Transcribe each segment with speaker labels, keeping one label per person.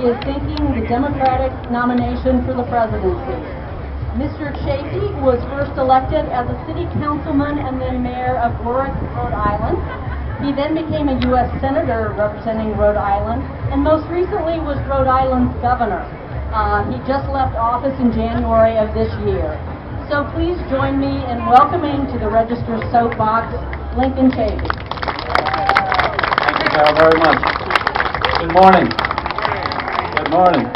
Speaker 1: He is seeking the Democratic nomination for the presidency. Mr. Chafee was first elected as a city councilman and then mayor of Warwick, Rhode Island. He then became a U.S. Senator representing Rhode Island, and most recently was Rhode Island's governor. He just left office in January of this year. So please join me in welcoming to the Register Soapbox, Lincoln Chafee.
Speaker 2: Thank you, Carol, very much. Good morning. Good morning.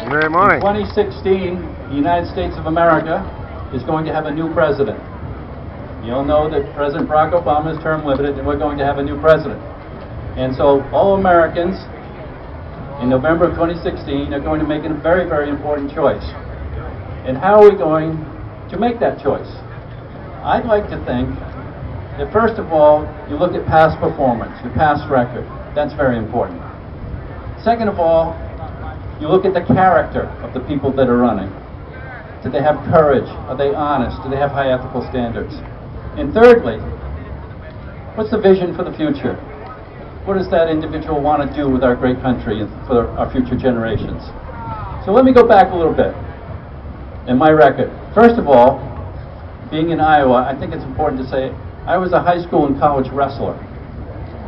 Speaker 3: Good morning.
Speaker 2: In 2016, the United States of America is going to have a new president. You all know that President Barack Obama is term limited, and we're going to have a new president. And so all Americans in November of 2016 are going to make a very, very important choice. And how are we going to make that choice? I'd like to think that first of all, you look at past performance, your past record. That's very important. Second of all, you look at the character of the people that are running. Do they have courage? Are they honest? Do they have high ethical standards? And thirdly, what's the vision for the future? What does that individual want to do with our great country and for our future generations? So let me go back a little bit in my record. First of all, being in Iowa, I think it's important to say I was a high school and college wrestler.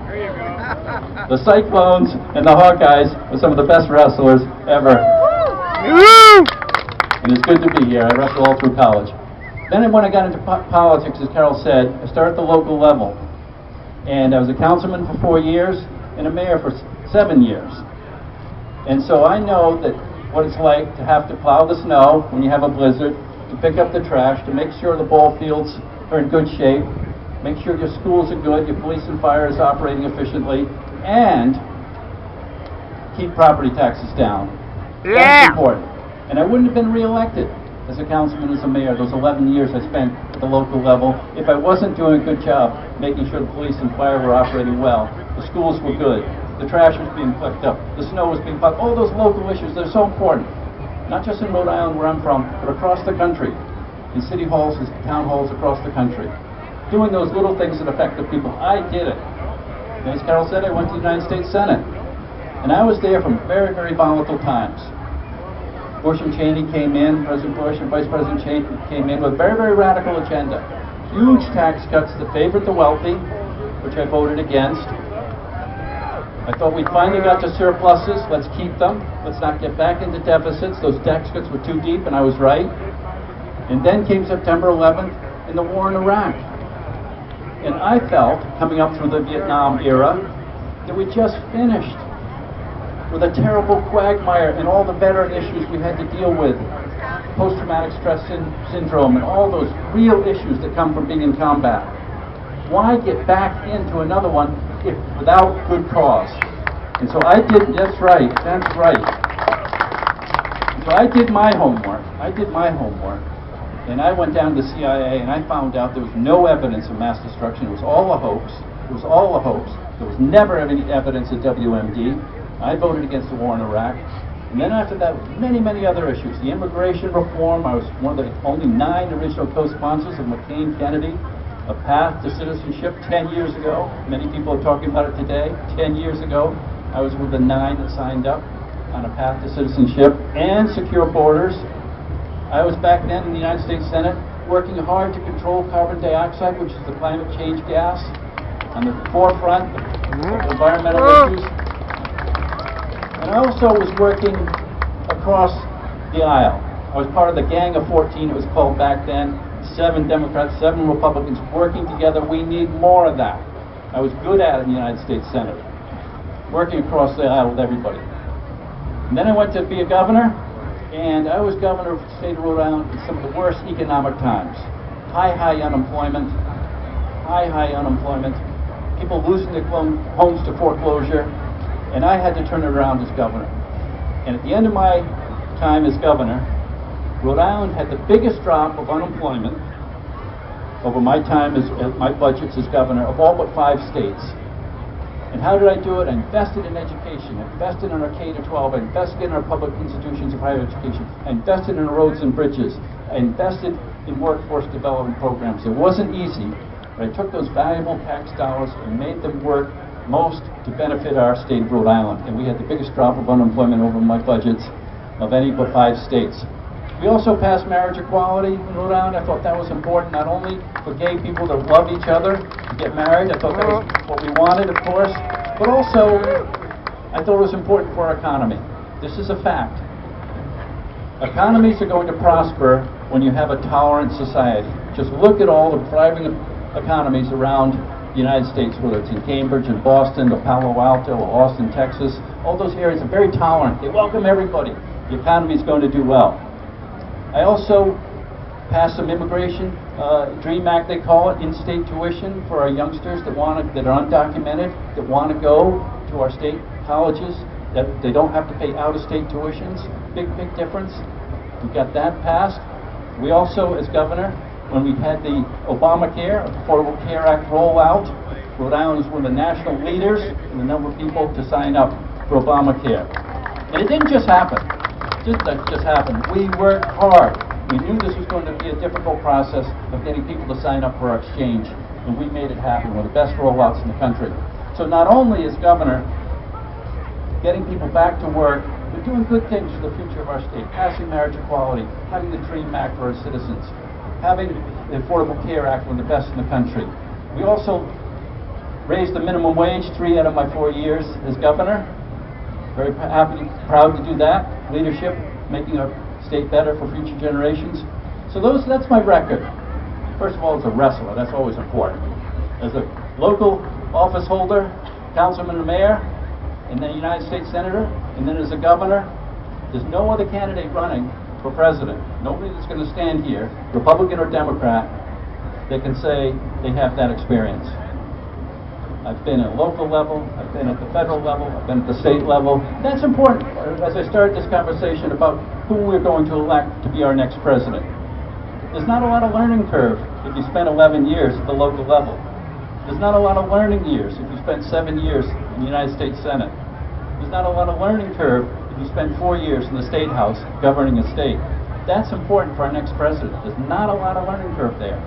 Speaker 3: There you go.
Speaker 2: The Cyclones and the Hawkeyes were some of the best wrestlers ever.
Speaker 3: Woo!
Speaker 2: And it's good to be here. I wrestled all through college. Then when I got into politics, as Carol said, I started at the local level. And I was a councilman for 4 years and a mayor for 7 years. And so I know that what it's like to have to plow the snow when you have a blizzard, to pick up the trash, to make sure the ball fields are in good shape, make sure your schools are good, your police and fire is operating efficiently, and keep property taxes down.
Speaker 3: Yeah!
Speaker 2: That's important. And I wouldn't have been reelected as a councilman, as a mayor, those 11 years I spent at the local level, if I wasn't doing a good job making sure the police and fire were operating well, the schools were good, the trash was being picked up, the snow was being plowed, all those local issues that are so important, not just in Rhode Island where I'm from, but across the country, in city halls and town halls across the country. Doing those little things that affect the people. I did it. And as Carol said, I went to the United States Senate. And I was there from very, very volatile times. Bush and Cheney came in, President Bush and Vice President Cheney came in with a very, very radical agenda. Huge tax cuts that favored the wealthy, which I voted against. I thought we finally got to surpluses, let's keep them, let's not get back into deficits. Those tax cuts were too deep, and I was right. And then came September 11th and the war in Iraq. And I felt, coming up through the Vietnam era, that we just finished with a terrible quagmire and all the veteran issues we had to deal with, post-traumatic stress syndrome and all those real issues that come from being in combat. Why get back into another one if without good cause? And so I did, that's right. So I did my homework. And I went down to the CIA and I found out there was no evidence of mass destruction. It was all a hoax. There was never any evidence of WMD. I voted against the war in Iraq. And then after that, many, many other issues. The immigration reform, I was one of the only 9 original co-sponsors of McCain-Kennedy, A Path to Citizenship 10 years ago. Many people are talking about it today. 10 years ago, I was one of the 9 that signed up on A Path to Citizenship and Secure Borders. I was back then in the United States Senate working hard to control carbon dioxide, which is the climate change gas, on the forefront of environmental issues. And I also was working across the aisle. I was part of the Gang of 14, it was called back then. 7 Democrats, 7 Republicans working together. We need more of that. I was good at it in the United States Senate, working across the aisle with everybody. And then I went to be a governor, and I was governor of the state of Rhode Island in some of the worst economic times. High unemployment, people losing their homes to foreclosure. And I had to turn it around as governor. And at the end of my time as governor, Rhode Island had the biggest drop of unemployment over my time as my budgets as governor of all but 5 states. And how did I do it? I invested in education. I invested in our K-12. I invested in our public institutions of higher education. I invested in roads and bridges. I invested in workforce development programs. It wasn't easy, but I took those valuable tax dollars and made them work most to benefit our state of Rhode Island. And we had the biggest drop of unemployment over my budgets of any but 5 states. We also passed marriage equality in Rhode Island. I thought that was important, not only for gay people to love each other, to get married. I thought that was what we wanted, of course, but also I thought it was important for our economy. This is a fact. Economies are going to prosper when you have a tolerant society. Just look at all the thriving economies around the United States, whether it's in Cambridge and Boston, or Palo Alto, or Austin, Texas. All those areas are very tolerant. They welcome everybody. The economy is going to do well. I also passed some immigration DREAM Act, they call it, in-state tuition for our youngsters that are undocumented, that want to go to our state colleges, that they don't have to pay out-of-state tuitions. Big difference. We got that passed. We also, as governor, when we had the Obamacare, Affordable Care Act rollout, Rhode Island was one of the national leaders in the number of people to sign up for Obamacare. And it didn't just happen. It didn't just happen. We worked hard. We knew this was going to be a difficult process of getting people to sign up for our exchange, and we made it happen. One of the best rollouts in the country. So not only as governor, getting people back to work, we're doing good things for the future of our state, passing marriage equality, having the DREAM Act for our citizens, having the Affordable Care Act, one of the best in the country. We also raised the minimum wage 3 out of my 4 years as governor. Very happy, proud to do that. Leadership, making our state better for future generations. So that's my record. First of all, as a wrestler, that's always important. As a local office holder, councilman and mayor, and then a United States Senator, and then as a governor, there's no other candidate running for president. Nobody that's going to stand here, Republican or Democrat, that can say they have that experience. I've been at local level, I've been at the federal level, I've been at the state level. That's important as I start this conversation about who we're going to elect to be our next president. There's not a lot of learning curve if you spend 11 years at the local level. There's not a lot of learning years if you spend 7 years in the United States Senate. There's not a lot of learning curve if you spend 4 years in the State House governing a state. That's important for our next president. There's not a lot of learning curve there.